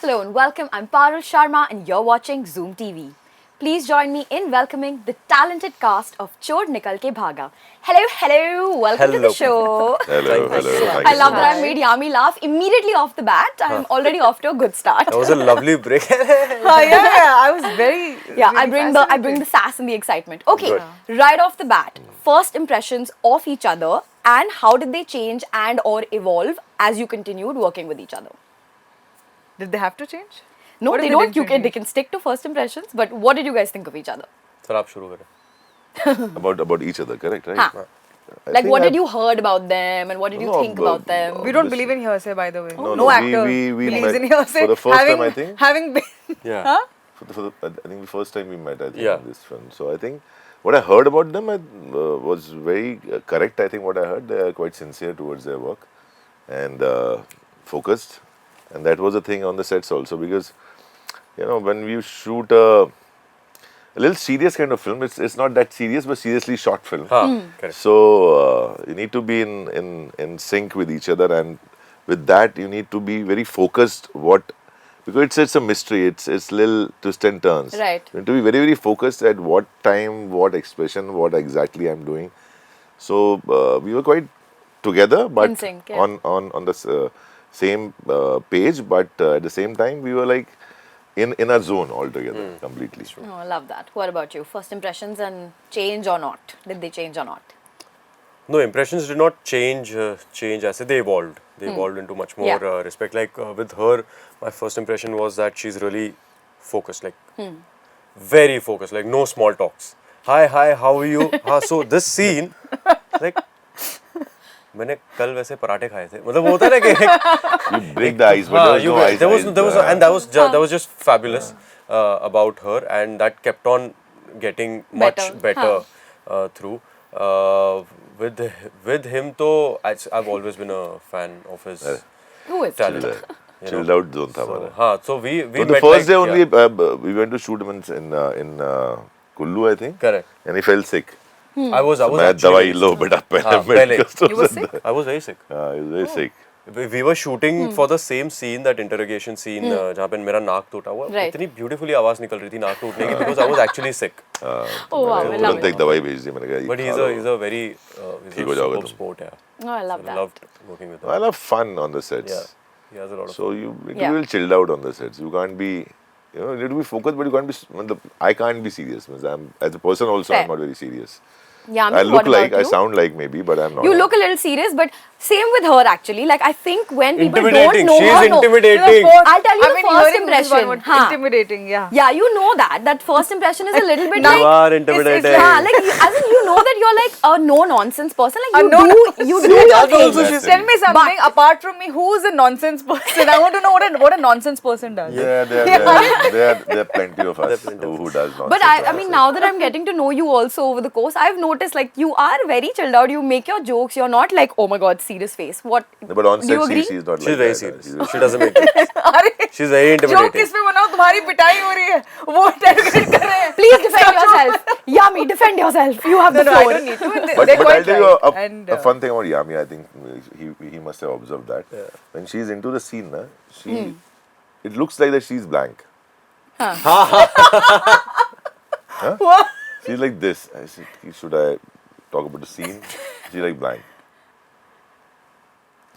Hello and welcome. I'm Parul Sharma and you're watching Zoom TV. Please join me in welcoming the talented cast of Chor Nikal Ke Bhaga. Hello, welcome to the show. Hello. Thank I you love so that much. I made Yami laugh immediately off the bat. I'm already off to a good start. That was a lovely break. I was very. Yeah, really I bring the sass and the excitement. Okay, Good. right off the bat, first impressions of each other and how did they change and or evolve as you continued working with each other? Did they have to change? No, What if they they don't. didn't change? They can stick to first impressions. But what did you guys think of each other? Sir, आप शुरू करें. About each other, correct, right? Huh. I Like, think what I- did you heard about them and what did you No, think about them? We don't believe in hearsay, by the way. No, no we- actor we believes met in hearsay. for the first having, time, I think. Having been. Yeah. Huh? I think the first time we met, I think, Yeah. in this film. So I think what I heard about them was very correct. I think what I heard, they are quite sincere towards their work and focused. And that was a thing on the sets also because, you know, when we shoot a little serious kind of film, it's not that serious, but seriously shot film. Correct. So you need to be in sync with each other, and with that you need to be very focused. Because it's a mystery. It's little twists and turns. Right. You need to be very focused at what time, what expression, what exactly I'm doing. So we were quite together, but In sync, yeah. on the same page, but at the same time we were like in a zone altogether completely. Oh, I love that. What about you? First impressions and change or not? Did they change or not? No, impressions did not change. I said they evolved. They evolved into much more Yeah. respect. Like with her, my first impression was that she's really focused, like very focused, like no small talks. Hi, how are you? So this scene, like मैंने कल वैसे पराठे खाए थे. मतलब वो होता है ना कि You break the ice, but there was no ice. and that was just fabulous about her, and that kept on getting much better through. With him, though, I've always been a fan of his Who is talent. Chilled out zone tha हमारा. So we So the met first day like, only, yeah, we went to shoot him in Kullu, I think. correct. And he fell sick. I was मैं actually दवाई लो बेटा पहले पहले. medical store You were से sick? I was very sick. He was very sick. We were shooting for the same scene, that interrogation scene, जहाँ पे मेरा नाक टूटा हुआ. Right. इतनी beautifully आवाज निकल रही थी नाक टूटने की, because I was actually sick. Oh, wow, I love तुरंत it. एक दवाई भेज दी मैंने कहा But खा लो. he's a very ठीक हो जाओगे superb तुम. sport, yeah. Oh, I love I that. loved working with him. I love fun on the sets. Yeah, he has a lot of So fun. you need to Yeah. be a little chilled out on the sets. You can't be, you need to be focused, but you can't be. I can't be serious. As a person also, Fair. I'm not very serious. Yami, I what look like, about I you? sound like maybe, but I'm not. You look a little serious, but same with her actually. Like, I think when people don't Intimidating. know She her, is no. intimidating. I'll tell you the first hearing this impression. one, Huh. intimidating, yeah. Yeah, you know that. That first impression is a little bit Now- like... You are intimidating. Yeah, like, as in you know that you're like a no-nonsense person. Like, you no-nonsense. do your That's thing. also she's- Tell me something apart from me. Who is a nonsense person? I want to know what a nonsense person does. There are plenty of us who does not. But I mean, now that I'm getting to know you also over the course, I've noticed like you are very chilled out. You make your jokes. You're not like, oh my god, serious face. What? But on Do you set, agree? she's not She's like very that. serious. She's very She doesn't make jokes. अरे She's very joke intimidating. किस पे बनाओ तुम्हारी पिटाई हो रही है वो interrogate कर रहे हैं Please defend yourself. Yami, defend yourself. You have the no, I floor. don't need to. But They're I'll quite tell you right. a And, fun thing about Yami. I think he must have observed that. When she's into the scene, it looks like that she's blank. What? She's like this. I said, should I talk about the scene? She's like blank.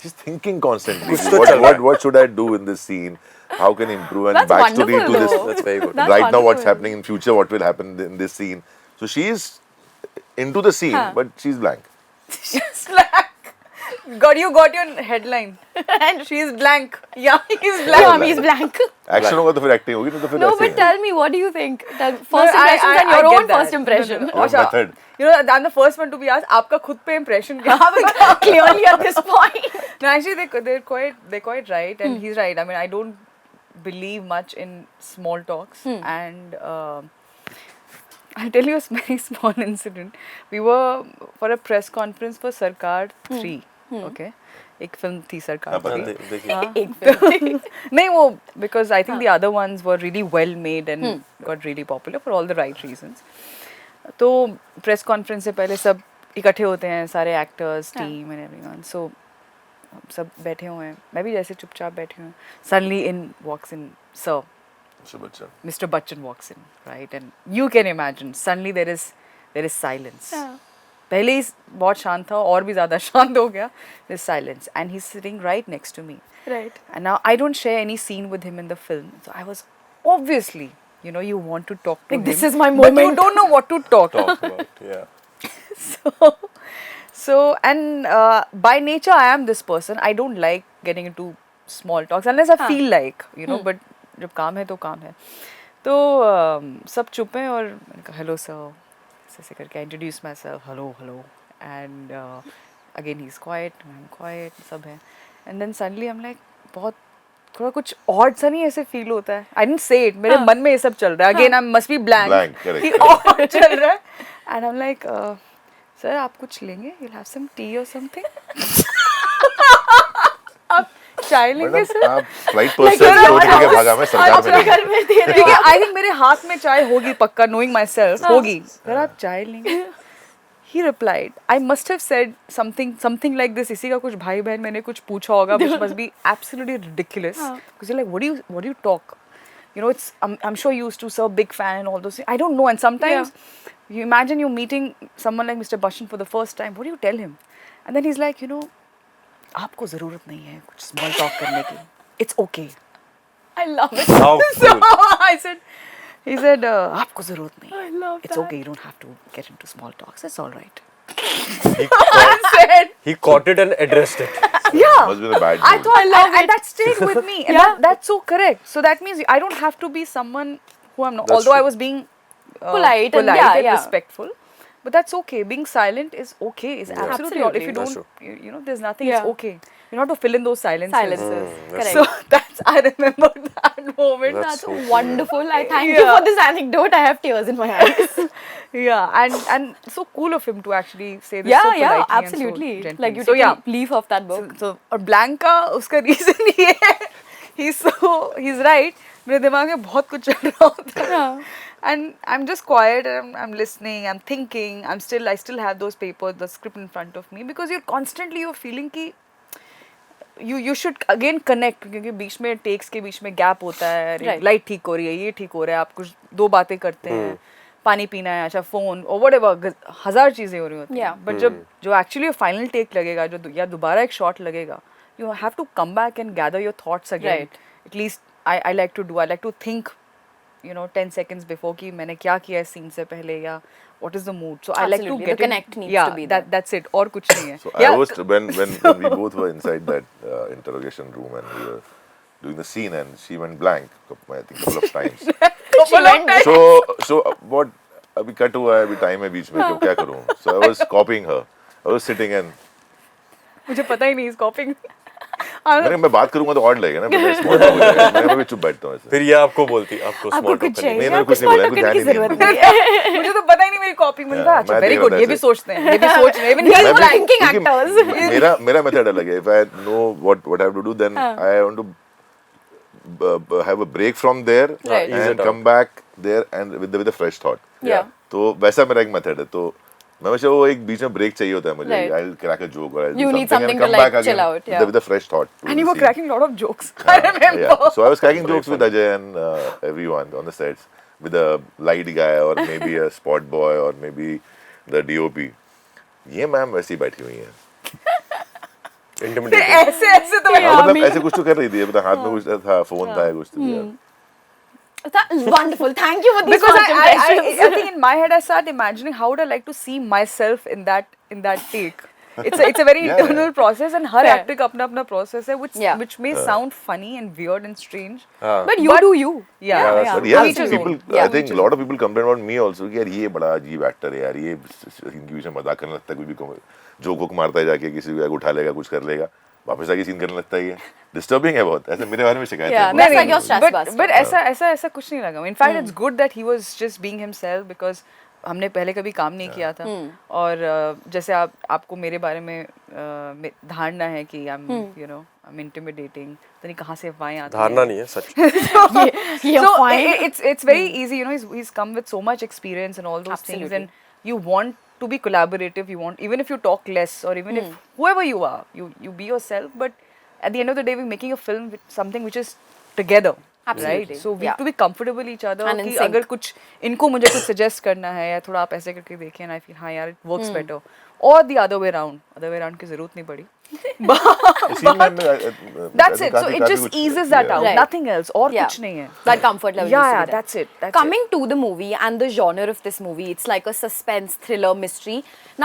She's thinking constantly. What should I do in this scene? How can I improve and That's backstory wonderful, to this? though. That's very good. That's Right now, what's wonderful. happening in future? What will happen in this scene? So she is into the scene, but she's blank. Slack. You got your headline. And she's blank. Yeah, he's blank. Yami is blank. Action होगा तो फिर acting होगी तो फिर No, ऐसे but he. tell me, what do you think? First No, impressions and I your get own that. first impression. Your method. You know, I'm the first one to be asked. आपका खुद पे impression क्या? Clearly at this point. No, actually, they're quite right, and he's right. I mean, I don't believe much in small talks, and I'll tell you a very small incident. We were for a press conference for Sarkar 3. Okay, एक film थी Sarkar 3. एक film. नहीं वो because I think the other ones were really well made and got really popular for all the right reasons. तो press conference से पहले सब इकट्ठे होते हैं सारे actors, team and everyone. So सब बैठे हुए हैं, मैं भी जैसे चुपचाप बैठी हूँ. Suddenly in walks in Sir. Mr. Bachchan. Mr. Bachchan walks in, right? And you can imagine, suddenly there is silence. पहले ही बहुत शांत था और भी ज़्यादा शांत हो गया. There's silence and he's sitting right next to me. Right. And now I don't share any scene with him in the film. So I was obviously, you know, you want to talk to Like, him. this is my But you moment. don't know what to talk. Talk about, yeah. So and by nature I am this person. I don't like getting into small talks unless I feel like, you know. But जब काम है तो काम है. तो सब चुप हैं और मैंने कहा hello sir, ऐसे करके I introduce myself, hello, and again he's quiet, I'm quiet, सब है. And then suddenly I'm like बहुत थोड़ा कुछ odd सा नहीं ऐसे feel होता है. I didn't say it, मेरे मन में ये सब चल रहा है. Again I must be blank. Correct. कि odd चल रहा है. And I'm like sir आप कुछ लेंगे? You'll have some tea or something? आप चाय लेंगे सर? आप फ्लाइट पर्सन चोर निकल के भागा में सरकार में घर में दे रहे क्योंकि आई थिंक मेरे हाथ में चाय होगी पक्का, knowing myself होगी. सर आप चाय लेंगे? He replied, I must have said something like this. इसी का कुछ भाई बहन मैंने कुछ पूछा होगा, which must be absolutely ridiculous. Because you're like, what do you talk? You know, I'm sure you used to serve big fan and all those things. I don't know. And sometimes you imagine you're meeting someone like Mr. Bachchan for the first time. What do you tell him? And then he's like, you know, आपको ज़रूरत नहीं है कुछ small talk करने की. It's okay. I love it. How So cool. he said, आपको ज़रूरत नहीं है. I love It's that. okay. You don't have to get into small talks. It's all right. He caught it and addressed it. Yeah. Must be the bad I mood. thought, love and it. that stayed with me. And that's so correct. So that means I don't have to be someone who I'm not. That's Although I true. was being Polite and yeah. respectful. But that's okay. Being silent is okay. Is absolutely all. If you Absolutely. don't, That's you know, there's nothing. Yeah. It's okay. You don't have to fill in those silences. Silences. Correct. So that's I remember that moment. That's That's so cool. wonderful. I thank you for this anecdote. I have tears in my eyes. Yeah, and so cool of him to actually say this so politely yeah, and so absolutely. gently. Like you so take leave of that book. So और blank का उसका reason ये है. He's right. मेरे दिमाग में बहुत कुछ चल रहा होता है. And I'm just quiet and I'm listening, I'm thinking, I still have those papers, the script in front of me, because you're feeling कि you should again connect, क्योंकि बीच में takes के बीच में gap होता है, लाइट ठीक हो रही है, ये ठीक हो रहा है, आप कुछ दो बातें करते हैं, पानी पीना है, अच्छा फोन और whatever, हजार चीजें हो रही होती हैं. But जब जो actually फाइनल टेक लगेगा, जो या दोबारा एक शॉट लगेगा, you have to come back and gather your thoughts again. Right. At least I like to think, you know, 10 seconds before कि मैंने क्या किया है scene से पहले, या what is the mood. So I like to Absolutely. get The connect needs to be there. that's it. और कुछ नहीं है. So I was when we both were inside that interrogation room and we were doing the scene and she went blank, I think couple of times. So what? अभी cut हुआ है, अभी time है बीच में, तो क्या करूँ? So I was copying her. I was sitting and मुझे पता ही नहीं is copying. मैं बात करूँगा तो odd लगेगा ना, फिर small talk हो जाएगा. मैं भी चुप बैठता हूँ ऐसे. फिर ये आपको बोलती, आपको small talk करनी नहीं, मैंने कुछ नहीं बोला, कुछ ध्यान ही नहीं. मुझे तो पता ही नहीं मेरी कॉपी में था. अच्छा मैं वेरी देख गुड, रहा ये था भी ऐसे. सोचते हैं, ये भी सोच रहे हैं. Even he is blank. thinking actors. मेरा मेथड अलग है. If I know what I have to do, then I want to have a break from there Right. Ease and it come back there and with a fresh thought. Yeah. तो वैसा मेरा एक method है. तो मैं हमेशा वो एक बीच में ब्रेक चाहिए होता है मुझे. Right. I'll crack a joke or I'll You do need something something and to come like back chill again out, yeah. with a fresh thought. to And you the were scene. cracking a lot of jokes. I remember. Yeah. So I was cracking jokes with Ajay and everyone on the sets, with a light guy or maybe a spot boy or maybe the DOP. ये ma'am वैसी बैठी हुई है. Intimidating. ऐसे तो मतलब ऐसे कुछ तो कर रही थी. मतलब हाथ में कुछ था, फोन था, कुछ तो. That is wonderful. Thank you for these because first impressions. I think in my head I start imagining how would I like to see myself in that take. It's a very Yeah, internal yeah. process and her Fair. actor का अपना अपना process है, which may sound funny and weird and strange. But you do you. Yeah. But yeah, Each his people. own. Yeah. I think a lot of people complain about me also कि यार ये बड़ा अजीब actor है यार, ये इनकी बीच में मजाक करने लगता है, कोई भी जोक वोक मारता है, जाके किसी को उठा लेगा, कुछ कर लेगा, वापस आके सीन करने लगता है. ये डिस्टर्बिंग है बहुत. ऐसे मेरे बारे में शिकायत Yeah, है. that's like your stress buster. but ऐसा कुछ नहीं लगा. In fact, it's good that he was just being himself because हमने पहले कभी काम नहीं किया था. और जैसे आपको मेरे बारे में धारणा है कि I'm intimidating. तो नहीं कहाँ से अफवाहें आती हैं. धारणा नहीं है, सच. Yeah, fine. It's very easy, you know, he's come with so much experience and all those things, Absolutely. and you want to be collaborative. You want, even if you talk less, or even if whoever you are, you be yourself. But at the end of the day, we're making a film with something which is together. Absolutely. Right? So we Yeah. have to be comfortable each other. And in कि sync. अगर कुछ इनको मुझे कुछ suggest करना है या थोड़ा आप ऐसे करके देखें, I feel हाँ यार it works better. Or the other way around. Other way around की जरूरत नहीं पड़ी. That's it. So it just eases that out. Right. Nothing else. और Yeah. कुछ नहीं है. That comfort level. Yeah, needs to yeah, be there. that's it. That's Coming to the movie and the genre of this movie, it's like a suspense, thriller, mystery.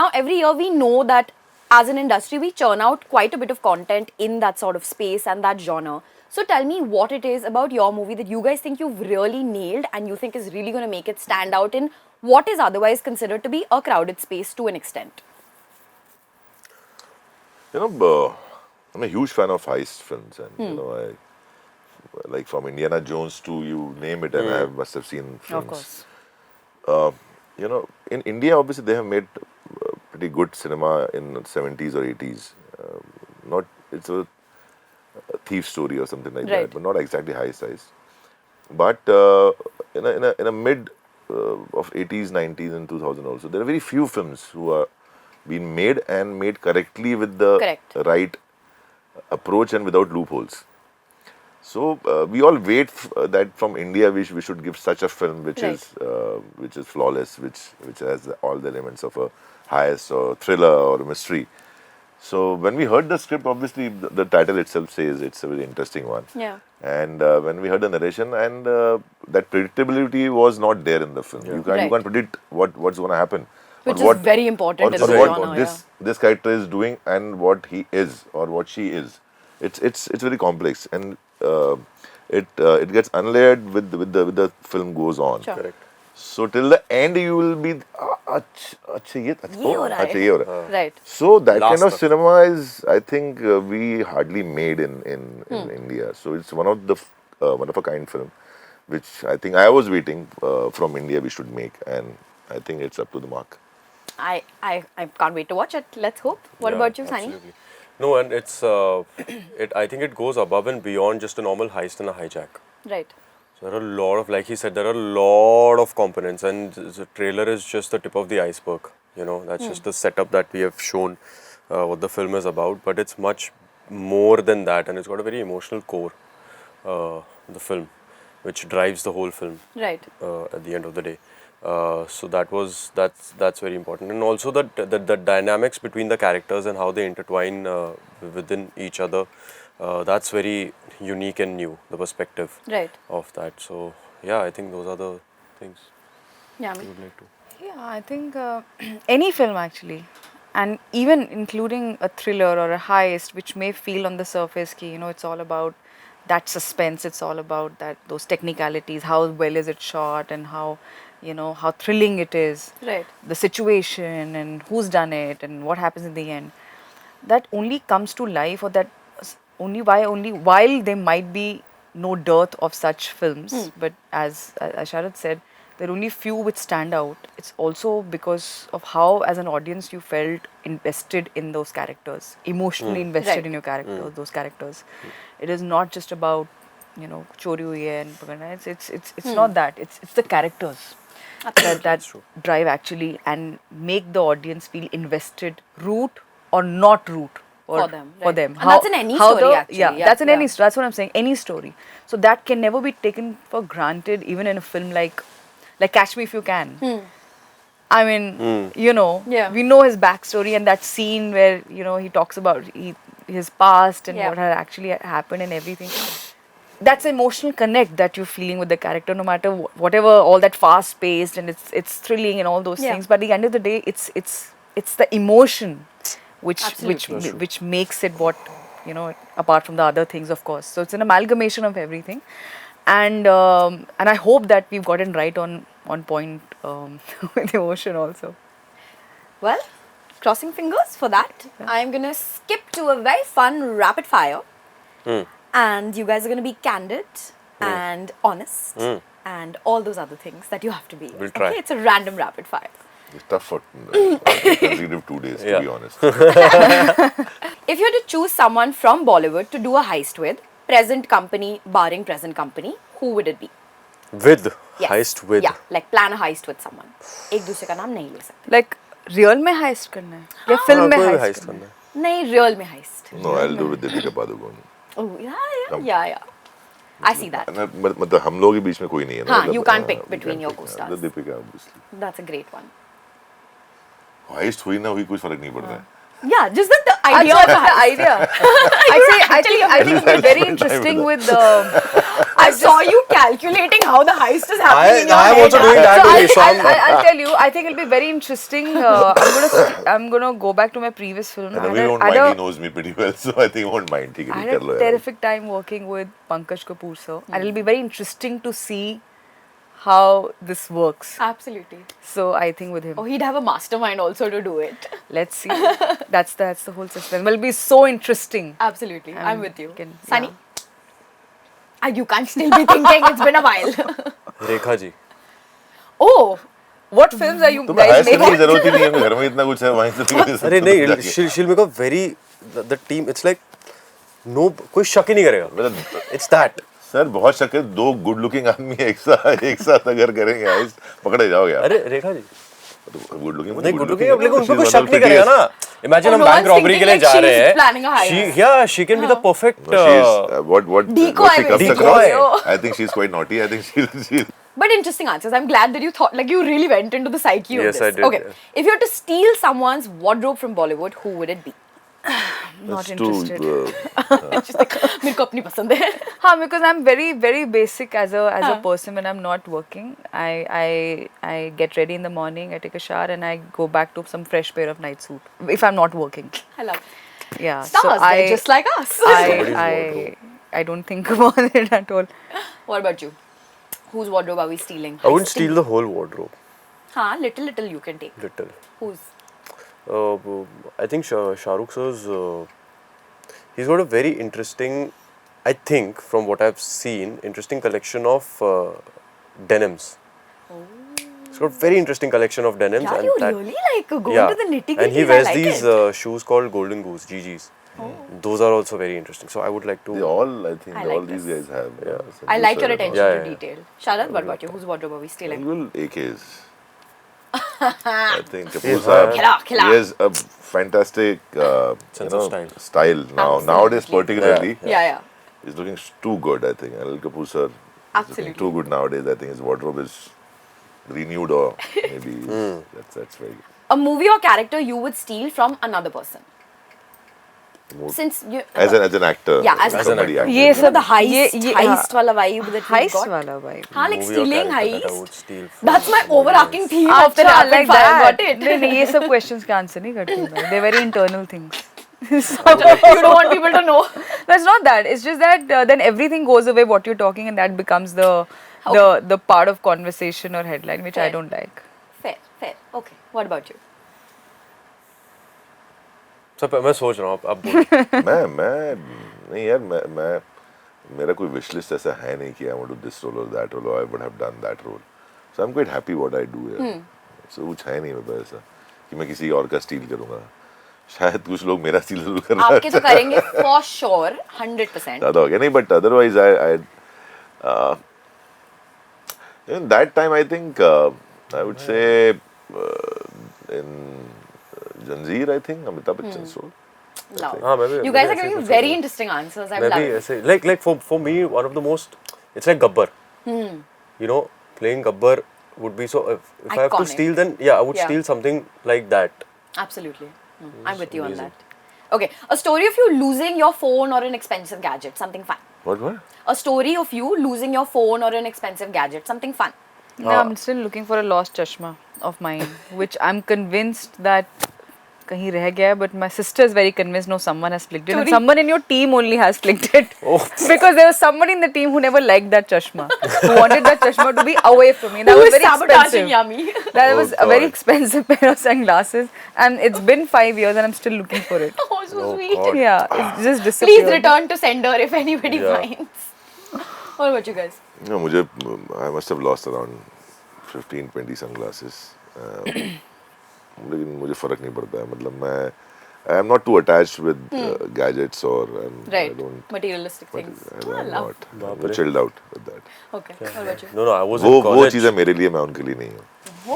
Now, every year we know that as an industry, we churn out quite a bit of content in that sort of space and that genre. So tell me what it is about your movie that you guys think you've really nailed and you think is really going to make it stand out in what is otherwise considered to be a crowded space to an extent. You know, I'm a huge fan of heist films, and you know, I like from Indiana Jones to you name it, and I must have seen films. Of course. You know, in India, obviously, they have made pretty good cinema in the 70s or 80s. Not it's a thief story or something like Right. that, but not exactly heist. But in a mid of 80s, 90s, and 2000 also, there are very few films who are being made and made correctly with the Correct. right approach and without loopholes. So we all wait that from India we should give such a film which is flawless, which has all the elements of a heist or thriller or a mystery. So when we heard the script, obviously the title itself says it's a very interesting one. Yeah. And when we heard the narration, and that predictability was not there in the film. You can't predict what's going to happen. Which or is very important in or the what genre. this character is doing and what he is or what she is. It's very complex, and it gets unlayered with the film goes on. Sure. Correct. So till the end you will be ये हो रहा है. ये हो रहा है. Right. So that Last kind of of- cinema is, I think, we hardly made in India. So it's one of the one of a kind film, which I think I was waiting from India we should make, and I think it's up to the mark. I can't wait to watch it. Let's hope. What Yeah, about you, Sunny? absolutely. No, and it's I think it goes above and beyond just a normal heist and a hijack. Right. So there are a lot of, like he said, there are a lot of components, and the trailer is just the tip of the iceberg. You know, that's just the setup that we have shown what the film is about, but it's much more than that, and it's got a very emotional core, the film, which drives the whole film Right. at the end of the day. So that's very important, and also the dynamics between the characters and how they intertwine within each other. That's very unique and new, the perspective Right. of that. So yeah, I think those are the things Yeah. we would like to. Yeah, I think any film actually, and even including a thriller or a heist, which may feel on the surface, ki, it's all about that suspense. It's all about those technicalities. How well is it shot, and how thrilling it is. Right. The situation and who's done it and what happens in the end. That only comes to life, or that only while there might be no dearth of such films, but as Sharad said, there are only few which stand out. It's also because of how, as an audience, you felt invested in those characters, emotionally invested Right. in your characters, those characters. It is not just about chori hui hai and pagana. It's not that. It's the characters that drive actually and make the audience feel invested, root or not root. For them, For right. them. And that's in any story, actually. Yeah, Yeah, that's in any yeah. story. That's what I'm saying. Any story. So that can never be taken for granted, even in a film like Catch Me If You Can. I mean, Yeah. we know his backstory and that scene where he talks about his past and Yeah. what had actually happened and everything. That's emotional connect that you're feeling with the character, no matter whatever, all that fast paced and it's thrilling and all those Yeah. things. But at the end of the day, it's the emotion Absolutely. which makes it what apart from the other things, of course. So it's an amalgamation of everything, and I hope that we've gotten right on point with emotion also. Well, crossing fingers for that. I'm gonna skip to a very fun rapid fire, and you guys are gonna be candid and honest and all those other things that you have to be. We'll try. Okay, it's a random rapid fire. It's tough for consecutive 2 days, to Yeah. be honest. If you had to choose someone from Bollywood to do a heist with, present company barring present company, who would it be? With Yes. heist with. Yeah, like plan a heist with someone. एक दूसरे का नाम नहीं ले सकते. Like real में heist करना है या फिल्म में कोई भी हाइस्ट heist करना है? करना है। नहीं, real में heist. No, I'll do with Deepika Padukone. Oh, yeah. I see that. मतलब हम लोगों के बीच में कोई नहीं है ना. हाँ, मतलब, you can't pick we between can't your pick, co-stars. the Deepika obviously. That's a great one. Heist हुई ना हुई कुछ फर्क नहीं पड़ता है. Yeah, just the idea of That's the the heist. idea. I think it'll be very interesting with the. I saw you calculating how the heist is happening in your I am head. also doing that So only. So I'll tell you. I think it'll be very interesting. I'm gonna go back to my previous film. And we won't mind. He knows me pretty well, so I think he won't mind. ठीक I है, had कर लो a यार. terrific time working with Pankaj Kapoor sir, and it'll be very interesting to see how this works. Absolutely. So I think with him, Oh, he'd have a mastermind also to do it. let's see. That's the whole suspense. Will be so interesting. Absolutely. I'm with you. Can- Sunny? You can't still be thinking. It's been a while. Rekha ji. Oh, What films are you तुम्हें guys heist करने की making? जरूरत ही नहीं है. घर में इतना कुछ है वहीं से. अरे नहीं, she'll make a very the team. It's like no कोई शक ही नहीं करेगा. मतलब It's that. सर बहुत शक है. दो गुड लुकिंग आदमी एक साथ अगर करेंगे heist पकड़े जाओगे आप. अरे रेखा जी. गुड लुकिंग नहीं गुड लुकिंग लेकिन उनको कोई शक नहीं करेगा ना. Imagine हम no बैंक one's रॉबरी के लिए thinking जा like रहे she's planning a हैं. heist. She can be the perfect. what Decoy she comes basically. across. I think she's quite naughty. I think she'll but interesting answers. I'm glad that you thought, like, you really went into the psyche of Yes, this. I did, Okay. yeah. If you were to steal someone's wardrobe from Bollywood, who would it be? Not That's too, interested. She's like, मेरे को अपनी पसंद है. Because I'm very basic as a person when I'm not working. I get ready in the morning, I take a shower, and I go back to some fresh pair of night suit if I'm not working. I love it. Yeah. Stars, so they're just like us. I don't think about it at all. What about you? Whose wardrobe are we stealing? I wouldn't steal the whole wardrobe. हाँ, little you can take. Little. Whose? I think Shah Rukh sir's. He's got a very interesting, I think, from what I've seen, interesting collection of denims. He's got very interesting collection of denims. Yeah, and you that, really like go into the nitty-gritty. And he wears I like these it. shoes called Golden Goose, GGs. Those are also very interesting. So I would like to. they all, I think, I all like these this. guys have. I like your attention Yeah, to yeah. detail. Sharad, what about you? Whose wardrobe are we stealing? Well, AKs. I think Kapoor Yeah. Saab, Khila. he has a fantastic Sense of style. style now. Absolutely. Nowadays, particularly, Yeah. he's looking too good. I think Anil Kapoor sir is looking Absolutely. too good nowadays. I think his wardrobe is renewed, or maybe that's very good. A movie or character you would steal from another person. Since you As an actor, Yeah, as an somebody actor. Ye so the heist, ye- heist wala vibe that we Heist got. wala vibe. हाँ, like movie or stealing character that I heist. would steal from That's my somebody overarching else. theme of the Acha, rapid like fire. that. Got it? नहीं ये सब questions का answer नहीं करती मैं. They're very internal things. You don't want people to know. No, it's not that. It's just that then everything goes away what you're talking, and that becomes the part of conversation or headline, which I Fair. don't like. Fair. Okay. What about you? सब मैं सोच रहा हूँ अब बोलो. मैं नहीं यार मैं मेरा कोई विश लिस्ट ऐसा है नहीं कि I want to do this role or that role or I would have done that role. So I'm quite happy what I do यार. So कुछ है नहीं मेरे पास ऐसा कि मैं किसी और का स्टील करूँगा. शायद कुछ लोग मेरा स्टील जरूर कर रहे हैं. आपके तो करेंगे for sure, 100%. ज़्यादा हो गया नहीं, but otherwise in that time I think I would say in Janjeer, I think Amitabh Bachchan's role. Love. हाँ, मैं भी- You मैं guys भी are ऐसे giving कुछ very सोच interesting answers. I'm मैं भी loving it. ऐसे like for me one of the most, it's like Gabbar. You know, playing Gabbar would be so. If I have to Iconic. steal, then yeah, I would Yeah. steal something like that. Absolutely. No, I'm with you on that. Okay. A story of you losing your phone or an expensive gadget. Something fun. What? A story of you losing your phone or an expensive gadget. Something fun. No, I'm still looking for a lost chashma of mine, which I'm convinced that कहीं रह गया, but my sister is very convinced no someone has flicked it, and Chori. someone in your team only has flicked it. Because there was someone in the team who never liked that chashma, who wanted that chashma to be away from me. That Who was is very sabotaging expensive. Yami? That Oh, was a very God. expensive pair of sunglasses, and it's been 5 years, and I'm still looking for it. Oh, so Oh, sweet. God. Yeah, it's just disappeared. Please return to sender if anybody Yeah. finds. What about you guys? No, I must have lost around 15-20 sunglasses. लेकिन मुझे फर्क नहीं पड़ता है. मतलब I am not too attached with gadgets or I Right. don't. Materialistic things. I'm Oh, love. not. I'm chilled out with that. Okay. What about you? No, I was वो in college. चीजें मेरे लिए, मैं उनके लिए नहीं हूँ.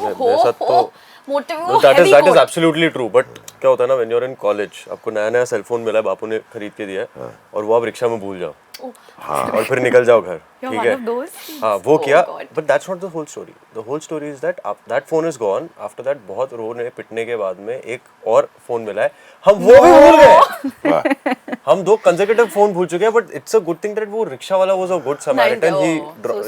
मेरे साथ तो मोटे No, that is absolutely true. But क्या होता है ना, when you're in college, आपको नया नया सेल फोन मिला है, बापू ने खरीद के दिया है, और वो आप रिक्शा में भूल जाओ, और फिर निकल जाओ घर, ठीक है? हाँ, वो किया. But that's not the whole story. The whole story is that that phone is gone. After that, बहुत रोने पिटने के बाद में एक और फोन मिला है, हम वो भी भूल गए. हम 2 consecutive फोन भूल चुके हैं, but it's a good thing that वो रिक्शा वाला was a good Samaritan.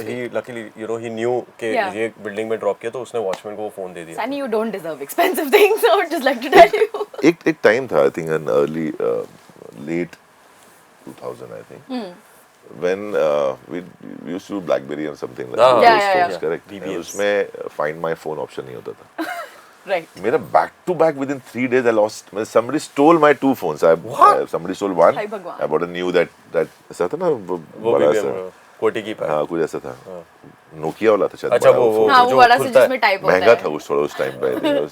He luckily, you know, he knew कि ये बिल्डिंग में ड्रॉप किया, तो उसने वॉचमैन को वो फोन दे दिया. Sunny, you don't deserve expensive things. I would just like to tell you. एक टाइम था, I think in early late 2000, I think, when we used to do BlackBerry or something like that. Yeah. Correct. उसमें find my phone option नहीं होता था. Right. मेरा back to back within 3 days I lost. Somebody stole my 2 phones. Somebody stole one. Hai Bhagwan. I bought a new that ऐसा था ना, वो बड़ा भी सा. कोटी की पैर. हाँ, कुछ ऐसा था. नोकिया वाला था शायद. अच्छा, वो हाँ, जो वो बड़ा सा खुलता है. जिसमें टाइप होता है. महंगा था उस थोड़ा उस टाइम पे.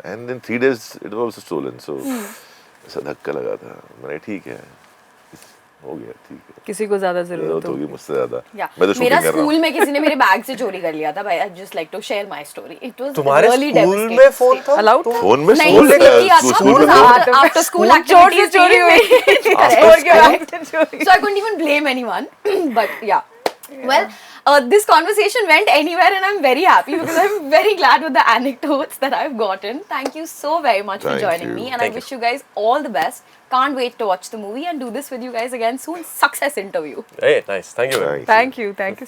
And in 3 days it was also stolen. So ऐसा धक्का लगा था. मैंने ठीक है, हो गया, ठीक है. किसी को ज्यादा जरूरत होगी मुझसे ज्यादा. Yeah. मैं तो शूटिंग मेरा कर रहा हूँ. स्कूल में किसी ने मेरे बैग से चोरी कर लिया था भाई. I just like to share my story. It was तुम्हारे really स्कूल devastating. में फोन था? Allowed? फोन में नहीं, स्कूल किया था. स्कूल में After school चोर से activities चोरी हुई. Correct. के बैग से चोरी. So I couldn't even blame anyone. But yeah. Well, this conversation went anywhere and I'm very happy because I'm very glad with the anecdotes that I've gotten. Thank you so very much for Thank joining you. me, and Thank I wish you guys all the best. Can't wait to watch the movie and do this with you guys again soon. Success interview. Hey, nice. Thank you. Thank you. Thank you.